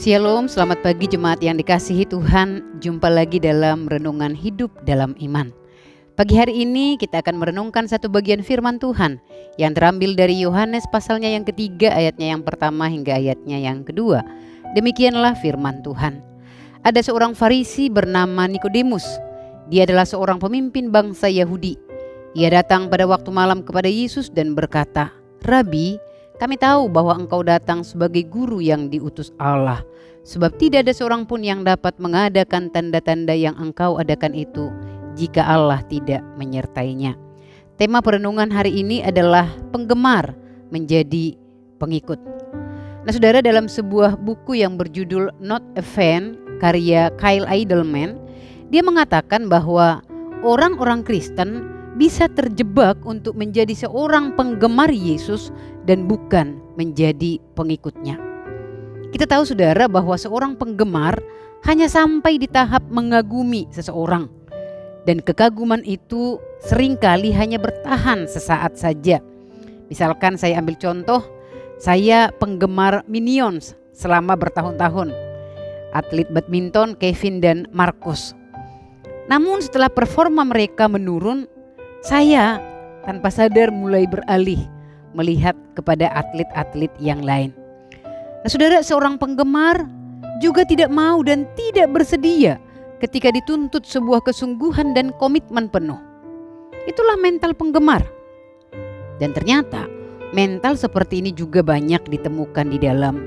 Shalom, selamat pagi jemaat yang dikasihi Tuhan. Jumpa lagi dalam Renungan Hidup dalam Iman. Pagi hari ini kita akan merenungkan satu bagian firman Tuhan yang terambil dari Yohanes pasalnya yang ketiga, ayatnya yang pertama hingga ayatnya yang kedua. Demikianlah firman Tuhan. Ada seorang Farisi bernama Nikodemus. Dia adalah seorang pemimpin bangsa Yahudi. Ia datang pada waktu malam kepada Yesus dan berkata, "Rabi, kami tahu bahwa engkau datang sebagai guru yang diutus Allah, sebab tidak ada seorang pun yang dapat mengadakan tanda-tanda yang engkau adakan itu jika Allah tidak menyertainya." Tema perenungan hari ini adalah penggemar menjadi pengikut. Nah saudara, dalam sebuah buku yang berjudul Not a Fan karya Kyle Idleman, dia mengatakan bahwa orang-orang Kristen bisa terjebak untuk menjadi seorang penggemar Yesus dan bukan menjadi pengikutnya. Kita tahu saudara bahwa seorang penggemar hanya sampai di tahap mengagumi seseorang. Dan kekaguman itu seringkali hanya bertahan sesaat saja. Misalkan saya ambil contoh, saya penggemar Minions selama bertahun-tahun. Atlet badminton Kevin dan Marcus. Namun setelah performa mereka menurun, saya tanpa sadar mulai beralih melihat kepada atlet-atlet yang lain. Nah saudara, seorang penggemar juga tidak mau dan tidak bersedia ketika dituntut sebuah kesungguhan dan komitmen penuh. Itulah mental penggemar. Dan ternyata mental seperti ini juga banyak ditemukan di dalam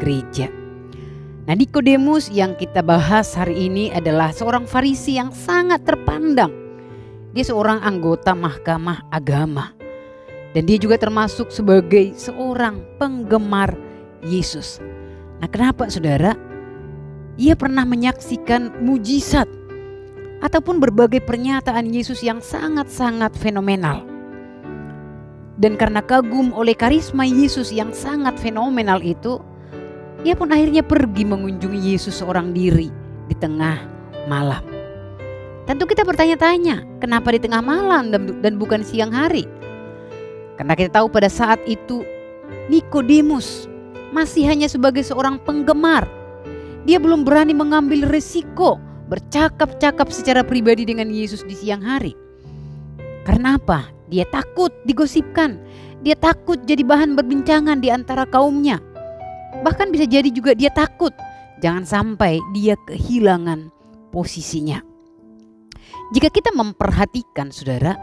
gereja. Nah, Nikodemus yang kita bahas hari ini adalah seorang Farisi yang sangat terpandang. Dia seorang anggota mahkamah agama. Dan dia juga termasuk sebagai seorang penggemar Yesus. Nah kenapa saudara? Ia pernah menyaksikan mujizat ataupun berbagai pernyataan Yesus yang sangat-sangat fenomenal. Dan karena kagum oleh karisma Yesus yang sangat fenomenal itu, ia pun akhirnya pergi mengunjungi Yesus seorang diri di tengah malam. Tentu kita bertanya-tanya, kenapa di tengah malam dan bukan siang hari? Karena kita tahu pada saat itu Nikodemus masih hanya sebagai seorang penggemar. Dia belum berani mengambil resiko bercakap-cakap secara pribadi dengan Yesus di siang hari. Karena apa? Dia takut digosipkan. Dia takut jadi bahan berbincangan di antara kaumnya. Bahkan bisa jadi juga dia takut jangan sampai dia kehilangan posisinya. Jika kita memperhatikan saudara,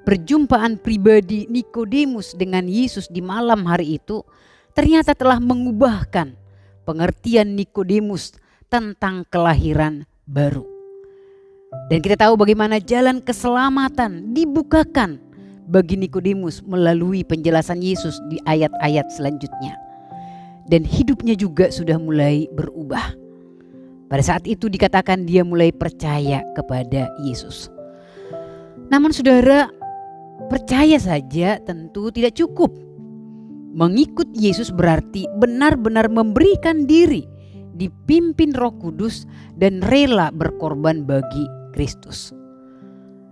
perjumpaan pribadi Nikodemus dengan Yesus di malam hari itu ternyata telah mengubahkan pengertian Nikodemus tentang kelahiran baru. Dan kita tahu bagaimana jalan keselamatan dibukakan bagi Nikodemus melalui penjelasan Yesus di ayat-ayat selanjutnya. Dan hidupnya juga sudah mulai berubah. Pada saat itu dikatakan dia mulai percaya kepada Yesus. Namun saudara, percaya saja tentu tidak cukup. Mengikut Yesus berarti benar-benar memberikan diri, dipimpin Roh Kudus dan rela berkorban bagi Kristus.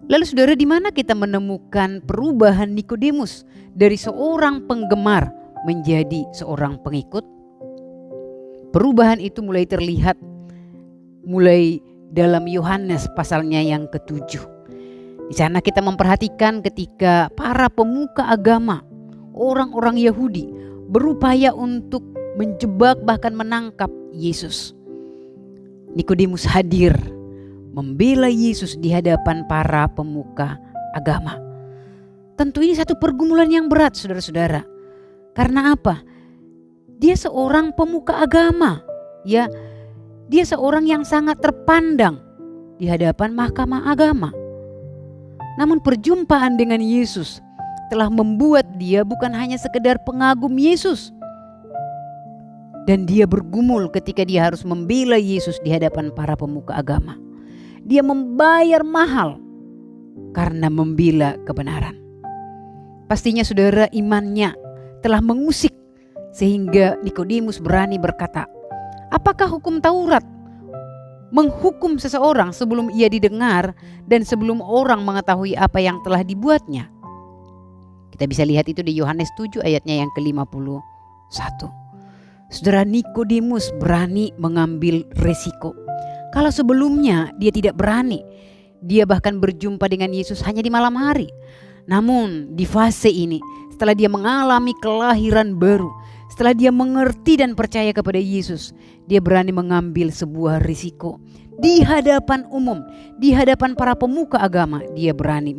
Lalu saudara, di mana kita menemukan perubahan Nikodemus dari seorang penggemar menjadi seorang pengikut? Perubahan itu mulai terlihat mulai dalam Yohanes pasalnya yang ke-7. Di sana kita memperhatikan ketika para pemuka agama, orang-orang Yahudi berupaya untuk menjebak bahkan menangkap Yesus. Nikodemus hadir membela Yesus di hadapan para pemuka agama. Tentu ini satu pergumulan yang berat saudara-saudara. Karena apa? Dia seorang pemuka agama, ya. Dia seorang yang sangat terpandang di hadapan mahkamah agama. Namun perjumpaan dengan Yesus telah membuat dia bukan hanya sekedar pengagum Yesus. Dan dia bergumul ketika dia harus membela Yesus di hadapan para pemuka agama. Dia membayar mahal karena membela kebenaran. Pastinya saudara, imannya telah mengusik sehingga Nikodemus berani berkata, apakah hukum Taurat menghukum seseorang sebelum ia didengar dan sebelum orang mengetahui apa yang telah dibuatnya? Kita bisa lihat itu di Yohanes 7 ayatnya yang ke-51. Saudara, Nikodemus berani mengambil resiko. Kalau sebelumnya dia tidak berani, dia bahkan berjumpa dengan Yesus hanya di malam hari. Namun di fase ini, setelah dia mengalami kelahiran baru, setelah dia mengerti dan percaya kepada Yesus, dia berani mengambil sebuah risiko. Di hadapan umum, di hadapan para pemuka agama, dia berani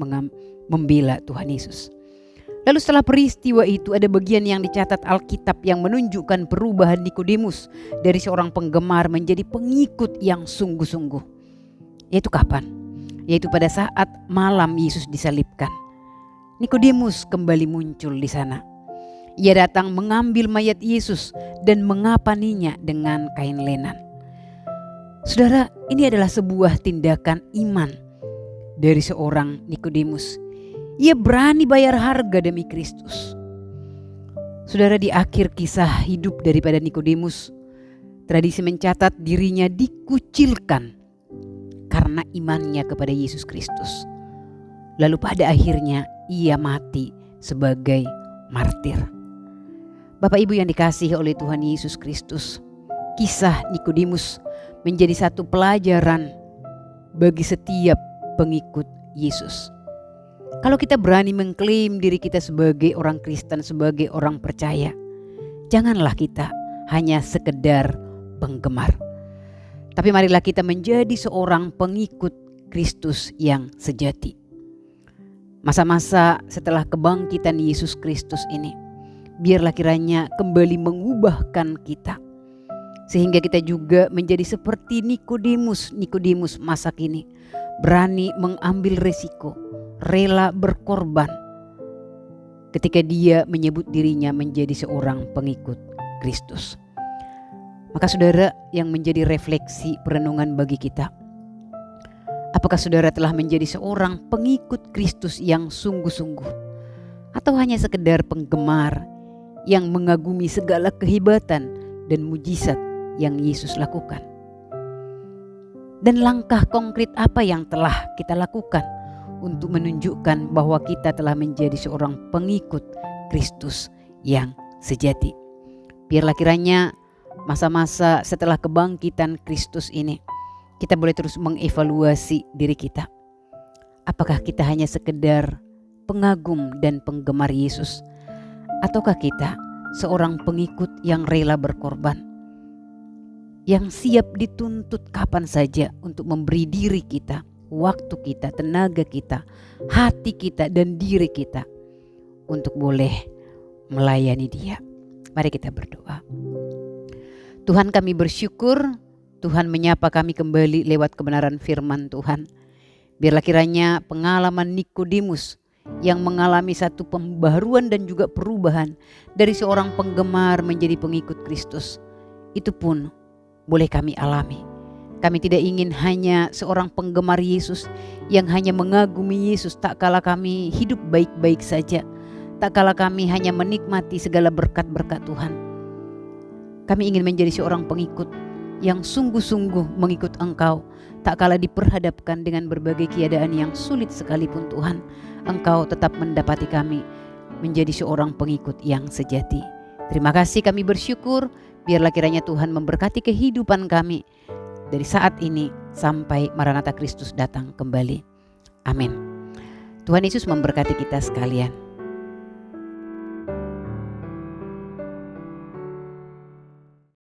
membela Tuhan Yesus. Lalu setelah peristiwa itu ada bagian yang dicatat Alkitab yang menunjukkan perubahan Nikodemus dari seorang penggemar menjadi pengikut yang sungguh-sungguh. Yaitu kapan? Yaitu pada saat malam Yesus disalibkan. Nikodemus kembali muncul di sana. Ia datang mengambil mayat Yesus dan mengapaninya dengan kain lenan. Saudara, ini adalah sebuah tindakan iman dari seorang Nikodemus. Ia berani bayar harga demi Kristus. Saudara, di akhir kisah hidup daripada Nikodemus, tradisi mencatat dirinya dikucilkan karena imannya kepada Yesus Kristus. Lalu pada akhirnya ia mati sebagai martir. Bapak Ibu yang dikasihi oleh Tuhan Yesus Kristus, kisah Nikodemus menjadi satu pelajaran bagi setiap pengikut Yesus. Kalau kita berani mengklaim diri kita sebagai orang Kristen, sebagai orang percaya, janganlah kita hanya sekedar penggemar. Tapi marilah kita menjadi seorang pengikut Kristus yang sejati. Masa-masa setelah kebangkitan Yesus Kristus ini, biarlah kiranya kembali mengubahkan kita. Sehingga kita juga menjadi seperti Nikodemus masa kini, berani mengambil resiko, rela berkorban ketika dia menyebut dirinya menjadi seorang pengikut Kristus. Maka saudara, yang menjadi refleksi perenungan bagi kita, apakah saudara telah menjadi seorang pengikut Kristus yang sungguh-sungguh, atau hanya sekedar penggemar yang mengagumi segala kehebatan dan mujizat yang Yesus lakukan? Dan langkah konkret apa yang telah kita lakukan untuk menunjukkan bahwa kita telah menjadi seorang pengikut Kristus yang sejati? Biarlah kiranya masa-masa setelah kebangkitan Kristus ini, kita boleh terus mengevaluasi diri kita. Apakah kita hanya sekedar pengagum dan penggemar Yesus, ataukah kita seorang pengikut yang rela berkorban, yang siap dituntut kapan saja untuk memberi diri kita, waktu kita, tenaga kita, hati kita, dan diri kita untuk boleh melayani Dia? Mari kita berdoa. Tuhan, kami bersyukur Tuhan menyapa kami kembali lewat kebenaran firman Tuhan. Biarlah kiranya pengalaman Nikodemus yang mengalami satu pembaharuan dan juga perubahan dari seorang penggemar menjadi pengikut Kristus, itu pun boleh kami alami. Kami tidak ingin hanya seorang penggemar Yesus yang hanya mengagumi Yesus tak kala kami hidup baik-baik saja, tak kala kami hanya menikmati segala berkat-berkat Tuhan. Kami ingin menjadi seorang pengikut yang sungguh-sungguh mengikut Engkau, tak kala diperhadapkan dengan berbagai keadaan yang sulit sekalipun Tuhan, Engkau tetap mendapati kami menjadi seorang pengikut yang sejati. Terima kasih, kami bersyukur. Biarlah kiranya Tuhan memberkati kehidupan kami dari saat ini sampai Maranatha Kristus datang kembali. Amin. Tuhan Yesus memberkati kita sekalian.